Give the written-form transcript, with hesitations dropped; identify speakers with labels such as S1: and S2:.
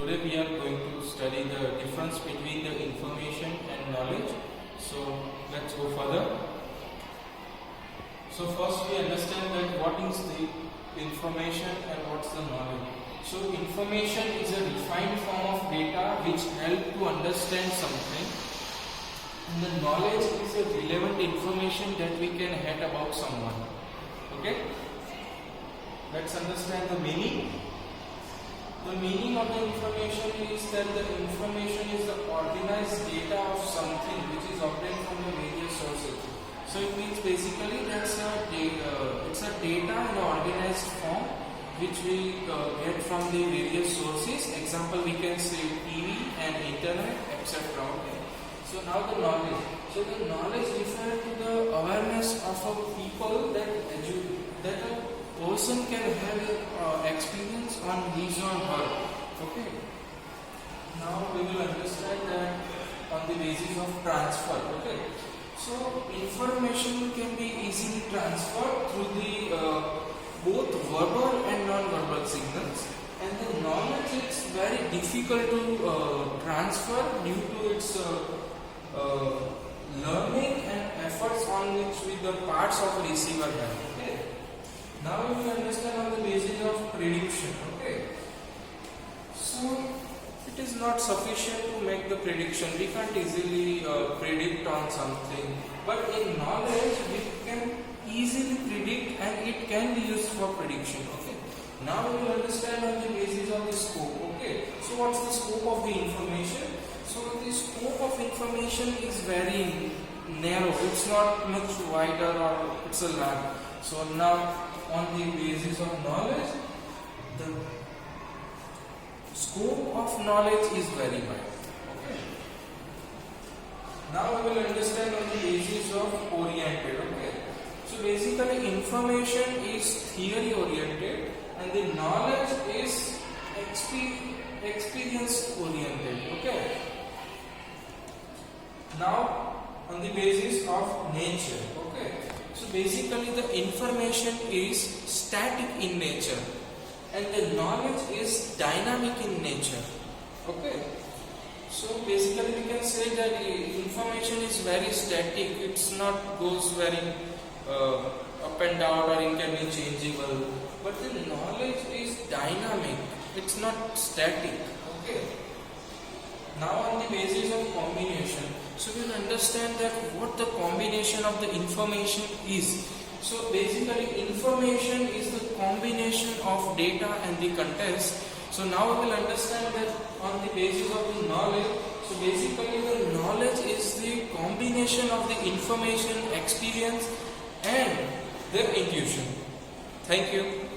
S1: Today we are going to study the difference between the information and knowledge. So let's go further. So first we understand that what is the information and what's the knowledge. So information is a refined form of data which help to understand something. And the knowledge is a relevant information that we can get about someone. Okay? Let's understand the meaning. The meaning of the information is that the information is the organized data of something which is obtained from the various sources. So it means basically that's it's a data in an organized form which we get from the various sources. Example, we can say TV and internet, etc. Okay. So now the knowledge. So the knowledge refers to the awareness of a people that a person can have experience on his or her. Okay. Now we will understand that on the basis of transfer. Okay. So information can be easily transferred through the both verbal and non-verbal signals, and the knowledge is very difficult to transfer due to its learning and efforts on which with the parts of receiver have. Okay. Now we will understand on the basis of prediction. Okay. So it is not sufficient to make the prediction. We can't easily predict on something. But in knowledge, we can easily predict and it can be used for prediction. Okay. Now we will understand on the basis of the scope. Okay. So what's the scope of the information? So the scope of information is very narrow. It's not much wider or it's a large. So now on the basis of knowledge, the scope of knowledge is very wide. Okay. Now we will understand on the basis of oriented. Okay. So basically information is theory oriented and the knowledge is experience oriented. Okay. Now on the basis of nature. Okay. So basically the information is static in nature and the knowledge is dynamic in nature. Okay. So basically we can say that information is very static. It's not goes very up and down or it can be changeable. But the knowledge is dynamic. It's not static. Okay. Now on the basis of combination. So we will understand that what the combination of the information is. So basically information is the combination of data and the context. So now we will understand that on the basis of the knowledge. So basically the knowledge is the combination of the information, experience and the intuition. Thank you.